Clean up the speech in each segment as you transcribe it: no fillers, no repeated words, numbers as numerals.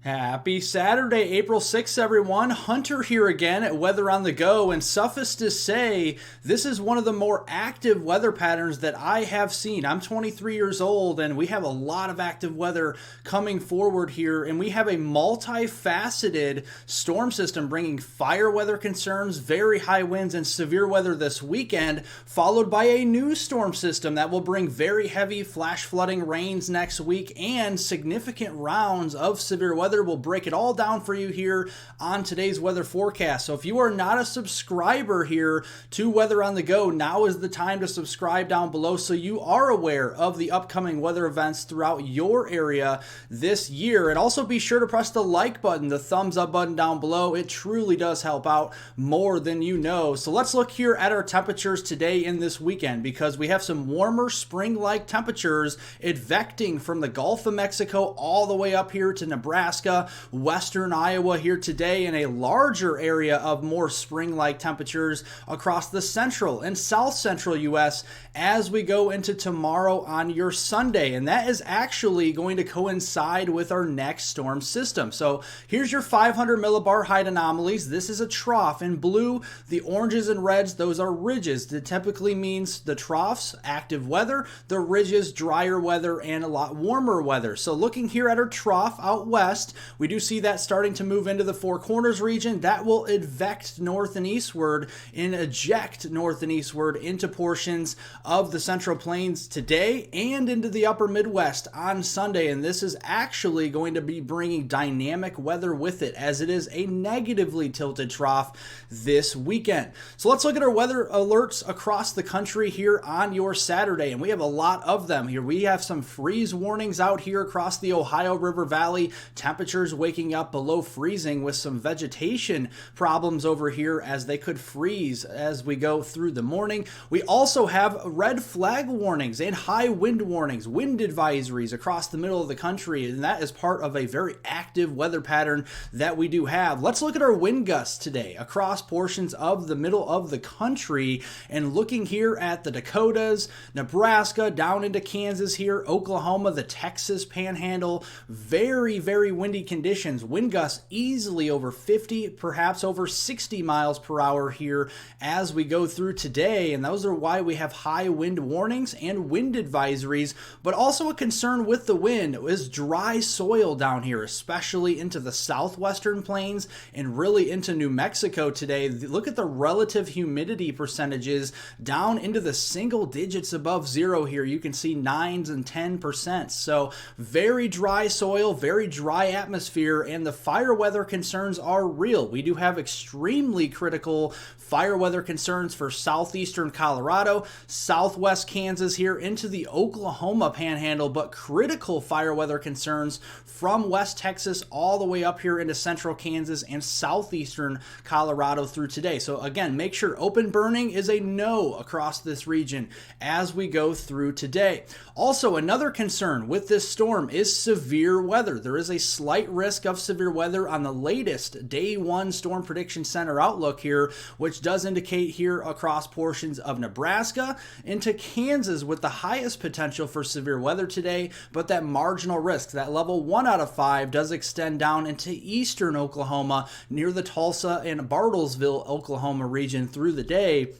Happy Saturday, April 6th, everyone. Hunter here again at Weather on the Go, and suffice to say, this is one of the more active weather patterns that I have seen. I'm 23 years old, and we have a lot of active weather coming forward here, and we have a multifaceted storm system bringing fire weather concerns, very high winds, and severe weather this weekend, followed by a new storm system that will bring very heavy flash flooding rains next week and significant rounds of severe weather. We'll break it all down for you here on today's weather forecast. So if you are not a subscriber here to Weather on the Go, now is the time to subscribe down below so you are aware of the upcoming weather events throughout your area this year. And also be sure to press the like button, the thumbs up button down below. It truly does help out more than you know. So let's look here at our temperatures today and this weekend, because we have some warmer spring-like temperatures advecting from the Gulf of Mexico all the way up here to Nebraska, western Iowa here today, and a larger area of more spring-like temperatures across the central and south central U.S. as we go into tomorrow on your Sunday. And that is actually going to coincide with our next storm system. So here's your 500 millibar height anomalies. This is a trough in blue. The oranges and reds, those are ridges. That typically means the troughs, active weather, the ridges, drier weather, and a lot warmer weather. So looking here at our trough out west, we do see that starting to move into the Four Corners region. That will advect north and eastward and eject north and eastward into portions of the Central Plains today and into the upper Midwest on Sunday. And this is actually going to be bringing dynamic weather with it, as it is a negatively tilted trough this weekend. So let's look at our weather alerts across the country here on your Saturday. And we have a lot of them here. We have some freeze warnings out here across the Ohio River Valley. Temperatures waking up below freezing with some vegetation problems over here as they could freeze as we go through the morning. We also have red flag warnings and high wind warnings, wind advisories across the middle of the country, and that is part of a very active weather pattern that we do have. Let's look at our wind gusts today across portions of the middle of the country, and looking here at the Dakotas, Nebraska, down into Kansas here, Oklahoma, the Texas Panhandle, very windy conditions. Wind gusts easily over 50, perhaps over 60 miles per hour here as we go through today, and those are why we have high wind warnings and wind advisories. But also a concern with the wind is dry soil down here, especially into the southwestern plains and really into New Mexico today. Look at the relative humidity percentages down into the single digits above zero here. You can see 9s and 10%. So very dry soil, very dry atmosphere, and the fire weather concerns are real. We do have extremely critical fire weather concerns for southeastern Colorado, southwest Kansas here into the Oklahoma Panhandle, but critical fire weather concerns from West Texas all the way up here into central Kansas and southeastern Colorado through today. So again, make sure open burning is a no across this region as we go through today. Also, another concern with this storm is severe weather. There is a slight risk of severe weather on the latest day one Storm Prediction Center outlook here, which does indicate here across portions of Nebraska into Kansas with the highest potential for severe weather today, but that marginal risk, that level 1 out of 5, does extend down into eastern Oklahoma near the Tulsa and Bartlesville, Oklahoma region through the day.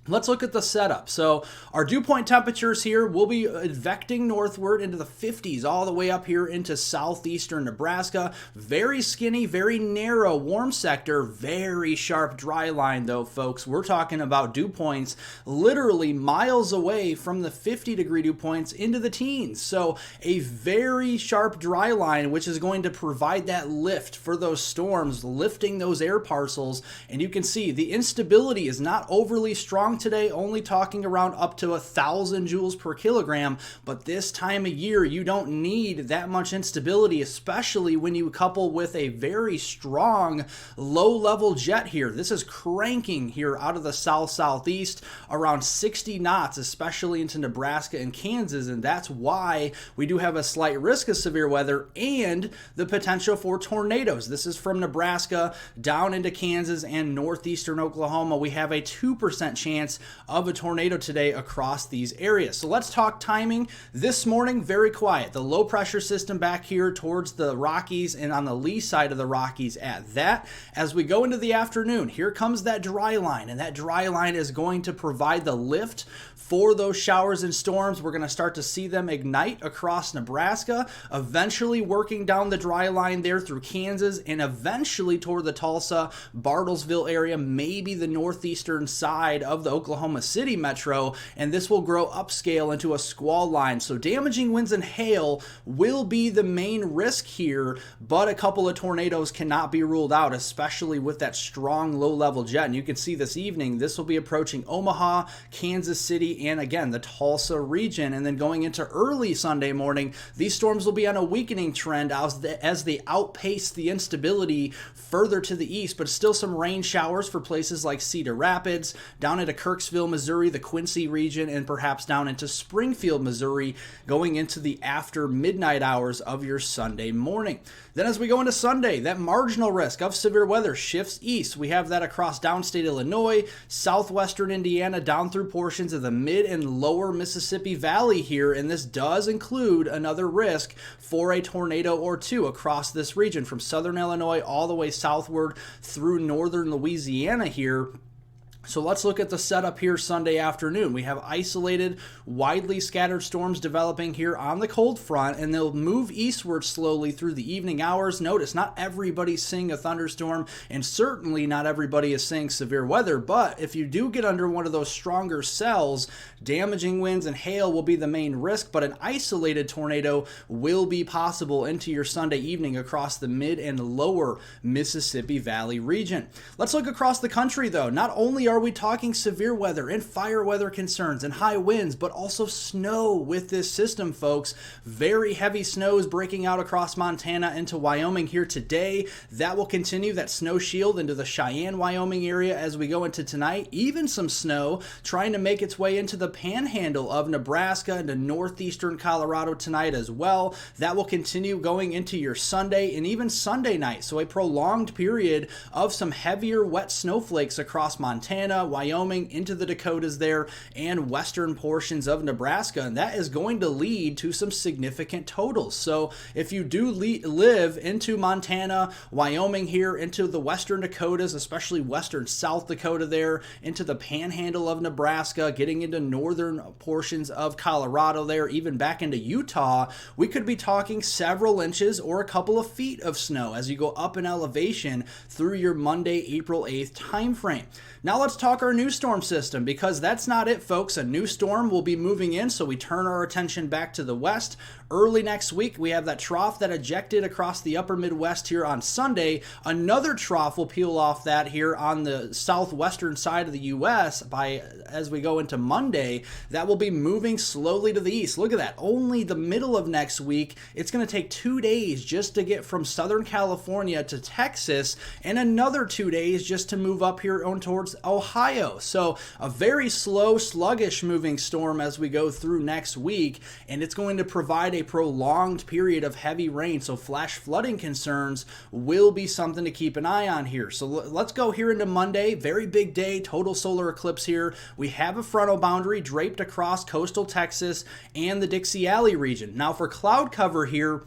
Let's look at the setup. So our dew point temperatures here will be advecting northward into the 50s all the way up here into southeastern Nebraska. Very skinny, very narrow warm sector, very sharp dry line though, folks. We're talking about dew points literally miles away from the 50-degree dew points into the teens. So a very sharp dry line, which is going to provide that lift for those storms, lifting those air parcels. And you can see the instability is not overly strong today, only talking around up to 1,000 joules per kilogram, but this time of year you don't need that much instability, especially when you couple with a very strong low-level jet here. This is cranking here out of the south-southeast around 60 knots, especially into Nebraska and Kansas, and that's why we do have a slight risk of severe weather and the potential for tornadoes. This is from Nebraska down into Kansas and northeastern Oklahoma. We have a 2% chance chance of a tornado today across these areas. So let's talk timing. This morning, very quiet. The low pressure system back here towards the Rockies and on the lee side of the Rockies at that. As we go into the afternoon, here comes that dry line, and that dry line is going to provide the lift for those showers and storms. We're going to start to see them ignite across Nebraska, eventually working down the dry line there through Kansas, and eventually toward the Tulsa, Bartlesville area, maybe the northeastern side of the Oklahoma City metro, and this will grow upscale into a squall line. So damaging winds and hail will be the main risk here, but a couple of tornadoes cannot be ruled out, especially with that strong low-level jet. And you can see this evening, this will be approaching Omaha, Kansas City, and again, the Tulsa region. And then going into early Sunday morning, these storms will be on a weakening trend as they outpace the instability further to the east, but still some rain showers for places like Cedar Rapids, down into Kirksville, Missouri, the Quincy region, and perhaps down into Springfield, Missouri, going into the after midnight hours of your Sunday morning. Then as we go into Sunday, that marginal risk of severe weather shifts east. We have that across downstate Illinois, southwestern Indiana, down through portions of the mid and lower Mississippi Valley here, and this does include another risk for a tornado or two across this region from southern Illinois all the way southward through northern Louisiana here. So let's look at the setup here Sunday afternoon. We have isolated, widely scattered storms developing here on the cold front, and they'll move eastward slowly through the evening hours. Notice not everybody's seeing a thunderstorm, and certainly not everybody is seeing severe weather, but if you do get under one of those stronger cells, damaging winds and hail will be the main risk, but an isolated tornado will be possible into your Sunday evening across the mid and lower Mississippi Valley region. Let's look across the country though. Not only are we talking severe weather and fire weather concerns and high winds, but also snow with this system, folks. Very heavy snows breaking out across Montana into Wyoming here today. That will continue, that snow shield, into the Cheyenne, Wyoming area as we go into tonight. Even some snow trying to make its way into the panhandle of Nebraska into northeastern Colorado tonight as well. That will continue going into your Sunday and even Sunday night. So a prolonged period of some heavier wet snowflakes across Montana, Wyoming, into the Dakotas there, and western portions of Nebraska, and that is going to lead to some significant totals. So if you do live into Montana, Wyoming here, into the western Dakotas, especially western South Dakota there, into the panhandle of Nebraska, getting into northern portions of Colorado there, even back into Utah, we could be talking several inches or a couple of feet of snow as you go up in elevation through your Monday, April 8th time frame. Now let's talk our new storm system, because that's not it, folks. A new storm will be moving in, so we turn our attention back to the west. Early next week, we have that trough that ejected across the upper Midwest here on Sunday. Another trough will peel off that here on the southwestern side of the U.S. as we go into Monday. That will be moving slowly to the east. Look at that. Only the middle of next week. It's going to take 2 days just to get from Southern California to Texas, and another 2 days just to move up here on towards Ohio. So a very slow, sluggish moving storm as we go through next week, and it's going to provide a prolonged period of heavy rain. So flash flooding concerns will be something to keep an eye on here. So let's go here into Monday. Very big day, total solar eclipse here. We have a frontal boundary draped across coastal Texas and the Dixie Valley region. Now for cloud cover here,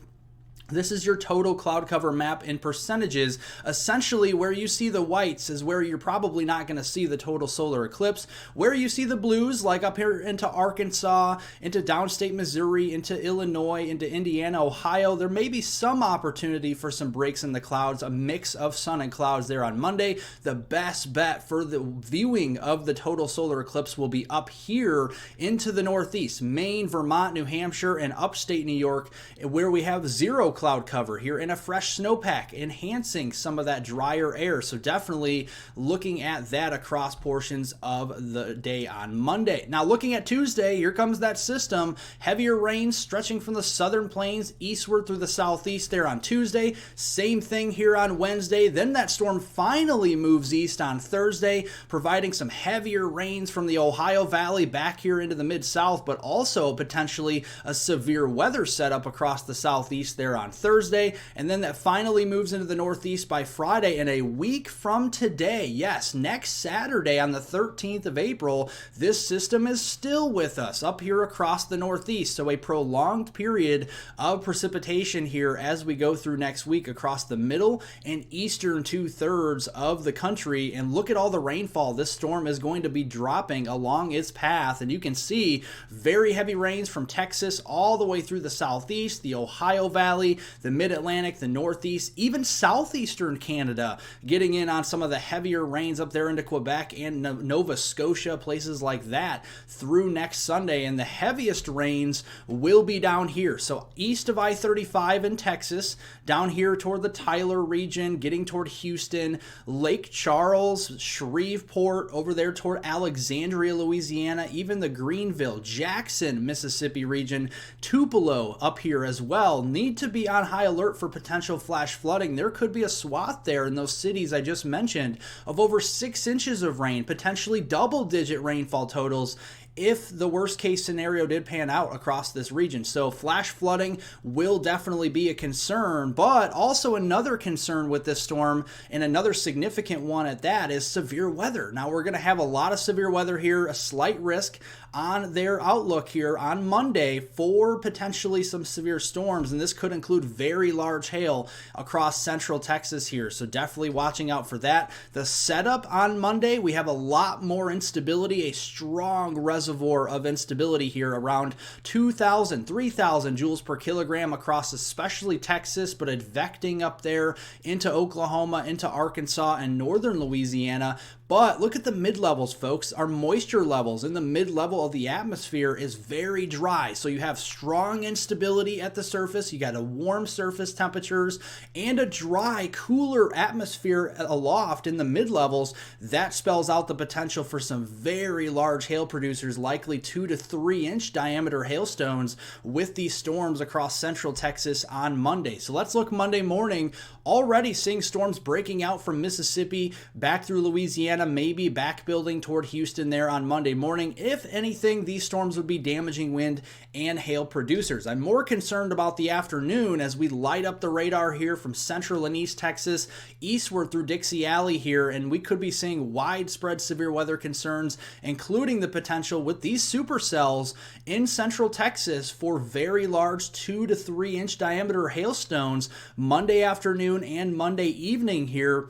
this is your total cloud cover map in percentages. Essentially, where you see the whites is where you're probably not going to see the total solar eclipse. Where you see the blues, like up here into Arkansas, into downstate Missouri, into Illinois, into Indiana, Ohio, there may be some opportunity for some breaks in the clouds, a mix of sun and clouds there on Monday. The best bet for the viewing of the total solar eclipse will be up here into the northeast, Maine, Vermont, New Hampshire, and upstate New York, where we have zero cloud cover here and a fresh snowpack, enhancing some of that drier air. So definitely looking at that across portions of the day on Monday. Now looking at Tuesday, here comes that system. Heavier rains stretching from the southern plains eastward through the southeast there on Tuesday. Same thing here on Wednesday. Then that storm finally moves east on Thursday, providing some heavier rains from the Ohio Valley back here into the mid-south, but also potentially a severe weather setup across the southeast there on on Thursday, and then that finally moves into the northeast by Friday. And a week from today, yes, next Saturday on the 13th of April, this system is still with us up here across the northeast. So a prolonged period of precipitation here as we go through next week across the middle and eastern 2/3 of the country. And look at all the rainfall this storm is going to be dropping along its path. And you can see very heavy rains from Texas all the way through the southeast, the Ohio Valley, the mid-Atlantic, the northeast, even southeastern Canada, getting in on some of the heavier rains up there into Quebec and Nova Scotia, places like that, through next Sunday. And the heaviest rains will be down here. So east of I-35 in Texas, down here toward the Tyler region, getting toward Houston, Lake Charles, Shreveport, over there toward Alexandria, Louisiana, even the Greenville, Jackson, Mississippi region, Tupelo up here as well, need to be on high alert for potential flash flooding. There could be a swath there in those cities I just mentioned of over 6 inches of rain, potentially double-digit rainfall totals if the worst case scenario did pan out across this region. So flash flooding will definitely be a concern, but also another concern with this storm, and another significant one at that, is severe weather. Now we're going to have a lot of severe weather here, a slight risk on their outlook here on Monday for potentially some severe storms, and this could include very large hail across central Texas here, so definitely watching out for that. The setup on Monday, we have a lot more instability, a strong reservoir of instability here, around 2,000, 3,000 joules per kilogram across especially Texas, but advecting up there into Oklahoma, into Arkansas, and northern Louisiana. But look at the mid-levels, folks. Our moisture levels in the mid-level of the atmosphere is very dry. So you have strong instability at the surface. You got a warm surface temperatures and a dry, cooler atmosphere aloft in the mid-levels. That spells out the potential for some very large hail producers, likely 2 to 3 inch diameter hailstones with these storms across central Texas on Monday. So let's look Monday morning. Already seeing storms breaking out from Mississippi back through Louisiana, maybe back building toward Houston there on Monday morning. If anything, these storms would be damaging wind and hail producers. I'm more concerned about the afternoon as we light up the radar here from central and east Texas eastward through Dixie Alley here, and we could be seeing widespread severe weather concerns, including the potential with these supercells in central Texas for very large 2 to 3 inch diameter hailstones Monday afternoon and Monday evening here.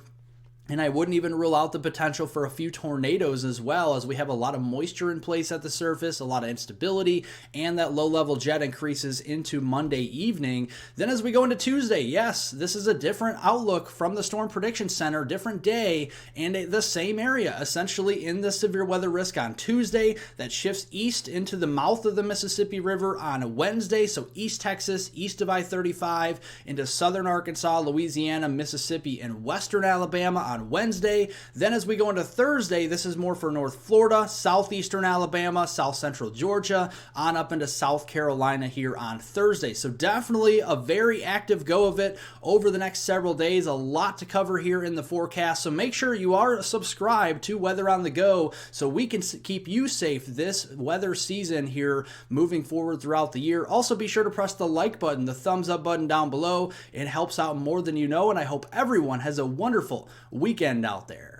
And I wouldn't even rule out the potential for a few tornadoes as well, as we have a lot of moisture in place at the surface, a lot of instability, and that low-level jet increases into Monday evening. Then as we go into Tuesday, yes, this is a different outlook from the Storm Prediction Center, different day, and the same area, essentially in the severe weather risk on Tuesday. That shifts east into the mouth of the Mississippi River on Wednesday, so East Texas, east of I-35, into southern Arkansas, Louisiana, Mississippi, and western Alabama on Wednesday. Then as we go into Thursday, this is more for North Florida, southeastern Alabama, south central Georgia, on up into South Carolina here on Thursday. So definitely a very active go of it over the next several days. A lot to cover here in the forecast. So make sure you are subscribed to Weather on the Go so we can keep you safe this weather season here moving forward throughout the year. Also be sure to press the like button, the thumbs up button down below. It helps out more than you know, and I hope everyone has a wonderful weekend out there.